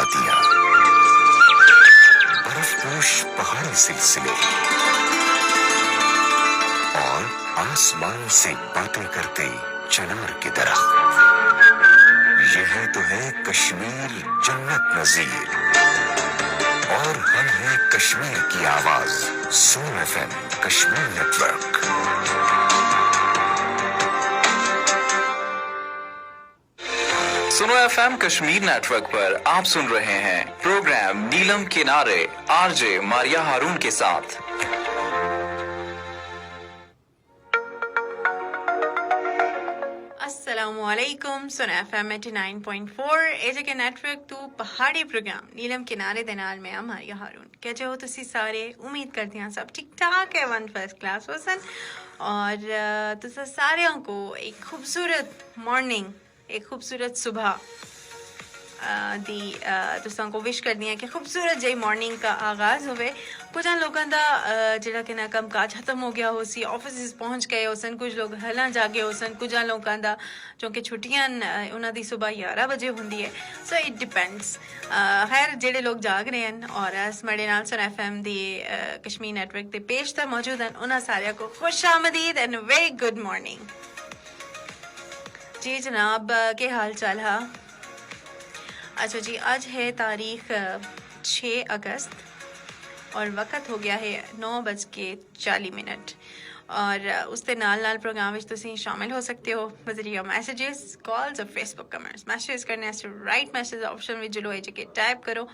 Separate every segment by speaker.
Speaker 1: वादियां, बर्फपोश पहाड़ी सिलसिले और आसमान से बातें करते चिनार के दरख्त। यह तो है कश्मीर जन्नत नजीर, और हम हैं कश्मीर की आवाज, सोन FM कश्मीर नेटवर्क।
Speaker 2: सुनो FM कश्मीर नेटवर्क पर आप सुन रहे हैं प्रोग्राम नीलम किनारे RJ मारिया हारून के साथ।
Speaker 3: अस्सलामुअलैकुम। सुन FM 89.4 एजे के नेटवर्क तो पहाड़ी प्रोग्राम नीलम किनारे दे नाल मैं मारिया हारून। कैसे हो तुसी सारे? उम्मीद करती हैं सब ठीक ठाक है, वन फर्स्ट क्लास पर्सन। और तुसा सारे को एक खूबसूरत मॉर्निंग, एक खूबसूरत सुबह दी तुसां को विश करनी है कि खूबसूरत जी मॉर्निंग का आगाज़ होवे। कुछ लोगों का जिहड़ा कि ना कम काज खत्म हो गया हो सी, ऑफिस पहुँच गए हो सन, कुछ लोग हलां जागे हो सन, कुछ लोगों का क्योंकि छुट्टियां उन्हां दी सुबह 11 बजे होंदी है। So it depends. खैर जिहड़े लोग जाग रहे हैं और अस मड़े नाल सुन FM दी कश्मीर नेटवर्क ते पेश तक मौजूद हैं, उन्हां सारियां को खुश आमदीद एंड वेरी गुड मॉर्निंग जी जनाब। के हाल चाल है? अच्छा जी, आज है तारीख 6 अगस्त और वक्त हो गया है 9:40 और उसके नाल नाल प्रोग्राम में तुम शामिल हो सकते हो बजरिया मैसेजेस, कॉल्स और फेसबुक कमेंट्स। मैसेज करने राइट मैसेज ऑप्शन में जुलो है जो टाइप करो,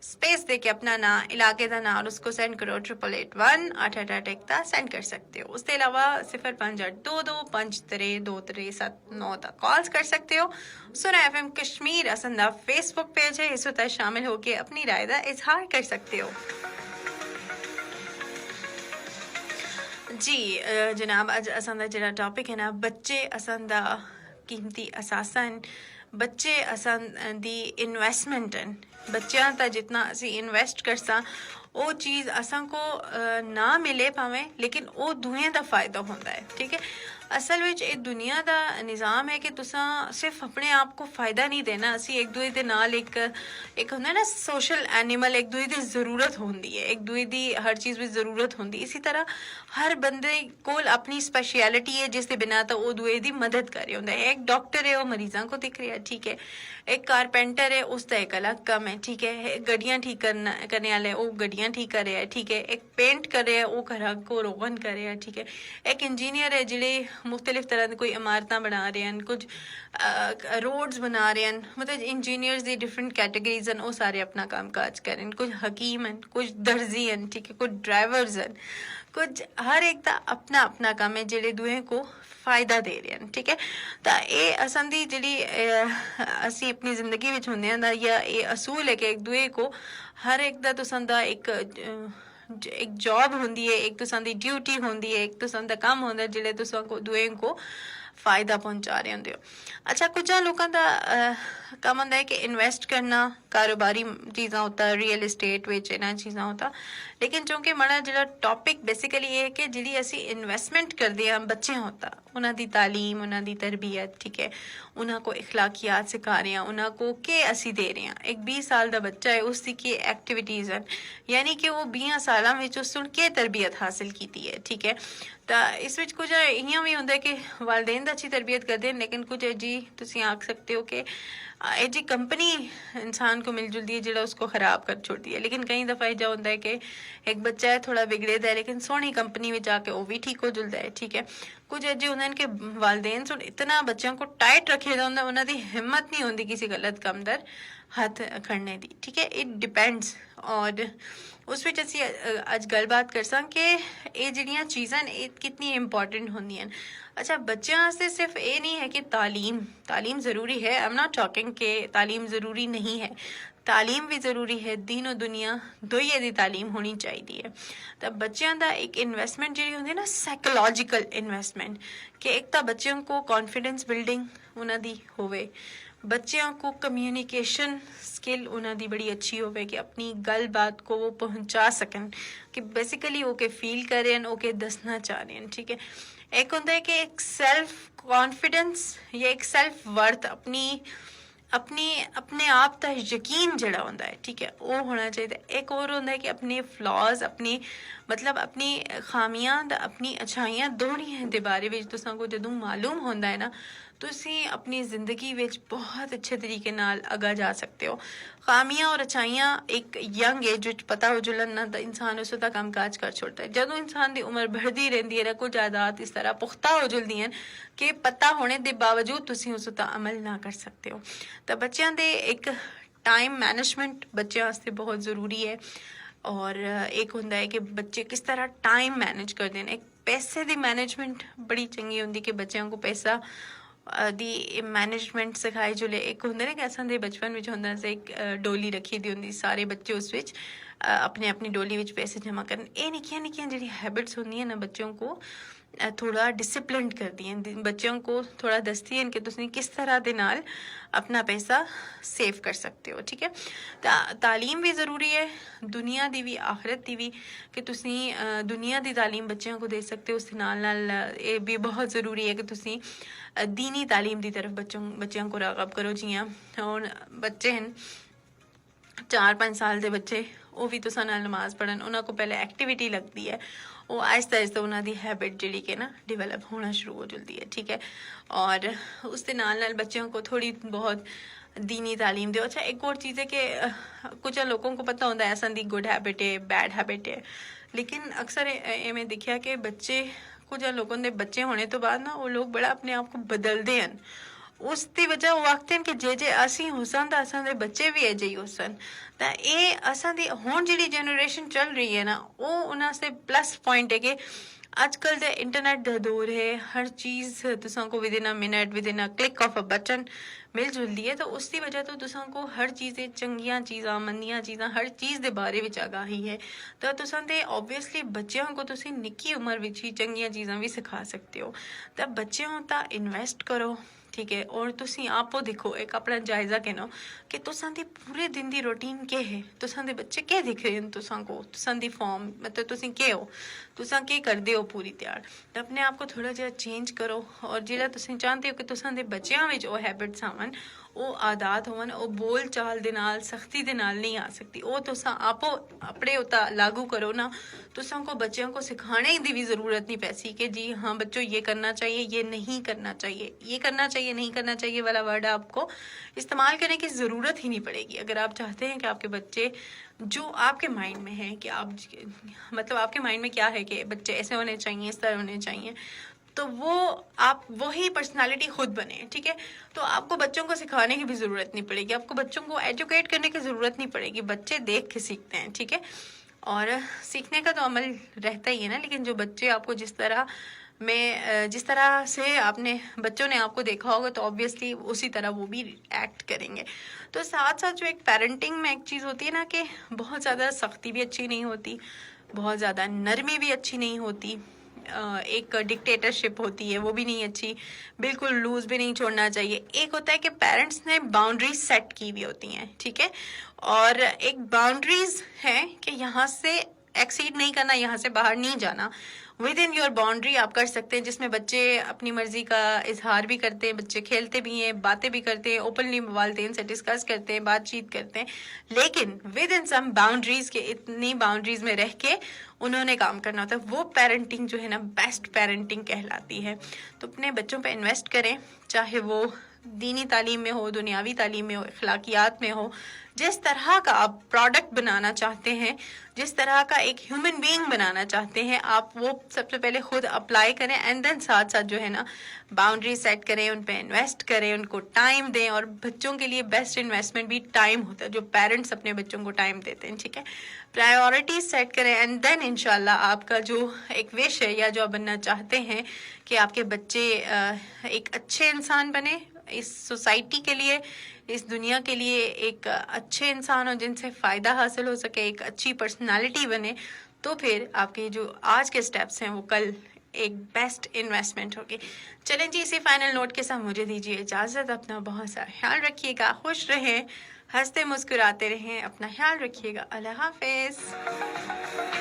Speaker 3: स्पेस दे के अपना ना इलाके का ना और उसको सेंड करो 8881 888 सेंड कर सकते हो। उसके अलावा 0582253237 तक कॉल्स कर सकते हो। सुना FM कश्मीर असंदा फेसबुक पेज है, इस वक्त शामिल होके अपनी राय का इजहार कर सकते हो जी। जनाब अज असंदा जो टॉपिक है ना, बच्चे असंदा कीमती असासन, बच्चे असांदी इन्वेस्टमेंट बच्चों का जितना असी इन्वेस्ट करसा वो चीज़ असा को ना मिले पावें, लेकिन वो दुनिया का फायदा होता है। ठीक है, असल में एक दुनिया का निज़ाम है कि तुसा सिर्फ अपने आप को फ़ायदा नहीं देना, असी एक दूए दे नाल एक होंदा ना सोशल एनिमल, एक दूए दी ज़रूरत होंदी है, एक दूए दी हर चीज़ में ज़रूरत होंदी। इसी तरह हर बंदे को अपनी स्पेशलिटी है जिसके बिना तो वो दूए दी मदद कर रहे होंदा है। एक डॉक्टर है वो मरीज़ों को दिख रहा है, ठीक है। एक कारपेंटर है उसका एक अलग काम है, ठीक है। गड्डियाँ ठीक करने वाले वो गड्डियाँ ठीक कर रहे हैं, ठीक है। एक पेंट कर रहे हैं वो घर को रोगन कर रहे हैं, ठीक है। एक इंजीनियर है जिले मुख्तलिफ तरह की कोई इमारत बना रहे हैं, कुछ रोड्स बना रहे हैं, मतलब इंजीनियर्स दी डिफरेंट कैटेगरीज हैं, वो सारे अपना काम काज करें। कुछ हकीम हैं, कुछ दर्जी हैं, ठीक है, कुछ ड्राइवर्स हैं, कुछ हर एक का अपना अपना काम है जेडे दूहे को फायदा दे रहे हैं। ठीक है, तो ये असंदी जी असी अपनी जिंदगी में होंगे ना, या ये असूल है कि एक दूए को हर एक का तुसां एक जॉब होंदी है, एक तुसां दी ड्यूटी होंदी है, एक तुसां दा काम होंदा है जिहड़े तुसां को दूए को फायदा पहुंचा रहे होंदे हो। अच्छा, कुछ लोगों का काम होंदा है कि इन्वेस्ट करना, कारोबारी चीज़ां होता है, रियल एस्टेट विच इन्हां चीज़ां होता। लेकिन चूंकि मड़ा जिहड़ा टॉपिक बेसिकली ये है कि जिहड़ी असी इन्वेस्टमेंट करदे हां बच्चे होता, उन्हां दी तालीम, उन्हां दी तरबियत, ठीक है, उन्हां को इखलाकियात सिखा रहे हैं, उन्हां को के असी दे रहे हैं। एक 20 साल का बच्चा है, उसकी के एक्टिविटीज़ हैं, यानी कि वो 20 सालों में उसने के तरबियत हासिल की है, ठीक है। तो इस विच कुछ इं भी होंगे कि वालदेन अच्छी तरबियत करते हैं, लेकिन कुछ जी तुम आख सकते हो कि जी कंपनी इंसान को मिल जुलती है जो उसको ख़राब कर छोड़ती है। लेकिन कई दफ़ा यह होता है कि एक बच्चा है थोड़ा बिगड़ेदा है, लेकिन सोहनी कंपनी में जाके वो भी ठीक हो जुलता है, ठीक है। कुछ अजे होंगे कि वालदेन सुन इतना बच्चों को टाइट रखे होंगे, उन्होंने हिम्मत नहीं होती किसी गलत काम दर हाथ खड़ने की, ठीक है। It depends. और उस विच असी अज गलबात कर सा कि ये जिहड़ियां चीज़ां ये कितनी इंपॉर्टेंट होंदियां। अच्छा, बच्चों वास्ते सिर्फ ये नहीं है कि तालीम ज़रूरी है, आई एम नॉट टॉकिंग कि तालीम ज़रूरी नहीं है, तालीम भी ज़रूरी है, दीन और दुनिया दोइये दी तालीम होनी चाहिए। तो बच्चों का एक इन्वेस्टमेंट जी होंगी ना, साइकोलॉजिकल इन्वेस्टमेंट, कि एक तो बच्चों को कॉन्फिडेंस बिल्डिंग उन्हां दी होवे, बच्चों को कम्युनिकेशन स्किल उन्हां दी बड़ी अच्छी होवे कि अपनी गल बात को वो पहुंचा सकन, कि बेसिकली वो के फील करें, वो के दसना चाह रहे हैं, ठीक है। एक होता है कि एक सेल्फ कॉन्फिडेंस या एक सेल्फ वर्थ, अपनी अपने आप दा यकीन जड़ा होंदा है, ठीक है, वो होना चाहिए। एक और होंदा है कि अपने फ्लॉज, अपनी मतलब अपनी खामियां ते अपनी अच्छाइयां दोनों दे बारे विच तुसां को जदों मालूम होंदा है ना, तुसी अपनी जिंदगी विच बहुत अच्छे तरीके नाल अगा जा सकते हो। खामियां और अच्छाइयां एक यंग एज विच पता हो जुलन ना तो इंसान उस दा काम काज कर छोड़ता है। जदों इंसान दी उम्र बढ़दी रहंदी है ना, कुछ आदत इस तरह पुख्ता हो जुलदियां कि पता होने दे बावजूद तुसी उस दा अमल ना कर सकते हो। तो बच्चों दे एक टाइम मैनेजमेंट बच्चों वास्ते बहुत ज़रूरी है। और एक होंदा है कि बच्चे किस तरह टाइम मैनेज करते हैं। एक पैसे दी मैनेजमेंट बड़ी चंगी होंदी कि बच्चों को पैसा दी मैनेजमेंट सिखाई जुले। एक होंदा ना कि असां दे बचपन विच होंदा से एक डोली रखी दी होंदी, सारे बच्चे उस विच अपने अपनी डोली विच पैसे जमा करन। ये निक्कियां निक्कियां जेह्ड़ी हैबिट्स होंदियां ना बच्चों को थोड़ा डिसिप्लिन करती हैं, बच्चों को थोड़ा दसती हैं कि तुसीं किस तरह दे नाल अपना पैसा सेव कर सकते हो, ठीक है। तालीम भी ज़रूरी है, दुनिया दी भी आखिरत दी भी, कि तुसीं दुनिया दी तालीम बच्चों को दे सकते हो। उस नाल ये भी बहुत ज़रूरी है कि तुसीं दीनी तालीम दी तरफ बच्चों को राग़ब करो। जियां हुण बच्चे हैं 4-5 साल के बच्चे, वो भी तुसां नाल नमाज पढ़न, उन्हां को पहले एक्टिविटी लगती है, वो आहिस्ता आहिस्ता उन्हां दी हैबिट जिहड़ी कि ना डिवेलप होना शुरू हो जाती है, ठीक है। और उस दे नाल बच्चों को थोड़ी बहुत दीनी तालीम दो। अच्छा, एक और चीज़ है कि कुछ लोगों को पता होता है असां दी गुड हैबिट है, बैड हैबिट है, लेकिन अक्सर मैं देखा कि बच्चे कुछ लोगों के बच्चे होने तो बाद ना वो लोग बड़ा अपने आप को बदलते हैं। उस दी वजह वो आखते हैं कि जे असी होसन तो असां दे बच्चे भी अजे ही होसन। तो ये असां दी हुण जिहड़ी जनरेशन चल रही है ना, वो उन्हां से प्लस पॉइंट है कि आजकल दे इंटरनेट दा दौर है, हर चीज़ तुसां को within a minute, within a click of a button मिल जुलदी है। तो उसकी वजह तो तुसां को हर चीज़ें, चंगियां चीज़ां, मंदियां चीज़ां, हर चीज़ दे बारे विच आगाही है। तो तुसां ते ऑब्वियसली बच्चों को तुसीं निक्की उम्र विच ही चंगियां चीज़ां भी सिखा सकते हो। तो बच्चों ता इन्वेस्ट करो, ठीक है। और तुसीं आपो देखो, एक अपना जायजा कहनो कि तुसां दी पूरे दिन दी रूटीन के है, तुसां दे बच्चे के दिख रहे हैं तुसां को, तुसां दी फॉर्म मतलब तुसीं के हो, तुसां के करदे हो पूरी त्यार। तो अपने आप को थोड़ा जिहा चेंज करो। और जिहड़ा तुसीं चाहते हो कि तुसां दे बच्चों विच वो हैबिट्स आवन, वो आदत होवन, वो बोल चाल दे नाल, सख्ती दे नाल नहीं आ सकती। वो तुसां आपो अपने उता लागू करो ना, तुसां को बच्चों को सिखाने की भी ज़रूरत नहीं पैसी कि जी हाँ बच्चों ये करना चाहिए, ये नहीं करना चाहिए, ये करना चाहिए, नहीं करना चाहिए वाला वर्ड आपको इस्तेमाल करने की ज़रूरत ही नहीं पड़ेगी। अगर आप चाहते हैं कि आपके बच्चे जो आपके माइंड में है कि आप मतलब आपके माइंड में क्या है कि बच्चे ऐसे होने चाहिए, इस तरह होने चाहिए, तो वो आप वही पर्सनालिटी खुद बने, ठीक है। तो आपको बच्चों को सिखाने की भी ज़रूरत नहीं पड़ेगी, आपको बच्चों को एजुकेट करने की ज़रूरत नहीं पड़ेगी, बच्चे देख के सीखते हैं, ठीक है। और सीखने का तो अमल रहता ही है ना, लेकिन जो बच्चे आपको जिस तरह से आपने बच्चों ने आपको देखा होगा तो ऑब्वियसली उसी तरह वो भी एक्ट करेंगे। तो साथ साथ जो एक पेरेंटिंग में एक चीज़ होती है ना कि बहुत ज़्यादा सख्ती भी अच्छी नहीं होती, बहुत ज़्यादा नरमी भी अच्छी नहीं होती, एक डिक्टेटरशिप होती है वो भी नहीं अच्छी, बिल्कुल लूज भी नहीं छोड़ना चाहिए। एक होता है कि पेरेंट्स ने बाउंड्रीज सेट की हुई होती हैं, ठीक है, और एक बाउंड्रीज है कि यहाँ से एक्सीड नहीं करना, यहाँ से बाहर नहीं जाना। विद इन योर बाउंड्री आप कर सकते हैं, जिसमें बच्चे अपनी मर्जी का इजहार भी करते हैं, बच्चे खेलते भी हैं, बातें भी करते हैं, ओपनली वालिदैन से डिस्कस करते हैं, बातचीत करते हैं, लेकिन विद इन सम बाउंड्रीज के, इतनी बाउंड्रीज में रह के उन्होंने काम करना होता है। वो पेरेंटिंग जो है ना बेस्ट पेरेंटिंग कहलाती है। तो अपने बच्चों पे इन्वेस्ट करें, चाहे वो दीनी तालीम में हो, दुनियावी तालीम में हो, अखलाकियात में हो, जिस तरह का आप प्रोडक्ट बनाना चाहते हैं, जिस तरह का एक ह्यूमन बीइंग बनाना चाहते हैं, आप वो सबसे पहले खुद अप्लाई करें एंड देन साथ साथ जो है ना बाउंड्री सेट करें, उन पे इन्वेस्ट करें, उनको टाइम दें। और बच्चों के लिए बेस्ट इन्वेस्टमेंट भी टाइम होता है, जो पेरेंट्स अपने बच्चों को टाइम देते हैं, ठीक है। प्रायोरिटीज सेट करें एंड देन इंशाल्लाह आपका जो एक विश है या जो आप बनना चाहते हैं कि आपके बच्चे एक अच्छे इंसान बने, इस सोसाइटी के लिए, इस दुनिया के लिए एक अच्छे इंसान हो जिनसे फ़ायदा हासिल हो सके, एक अच्छी पर्सनालिटी बने, तो फिर आपके जो आज के स्टेप्स हैं वो कल एक बेस्ट इन्वेस्टमेंट होगी। चलें जी, इसी फाइनल नोट के साथ मुझे दीजिए इजाज़त। अपना बहुत सारा ख्याल रखिएगा, खुश रहें, हंसते मुस्कुराते रहें, अपना ख्याल रखिएगा। अल्लाह हाफिज़।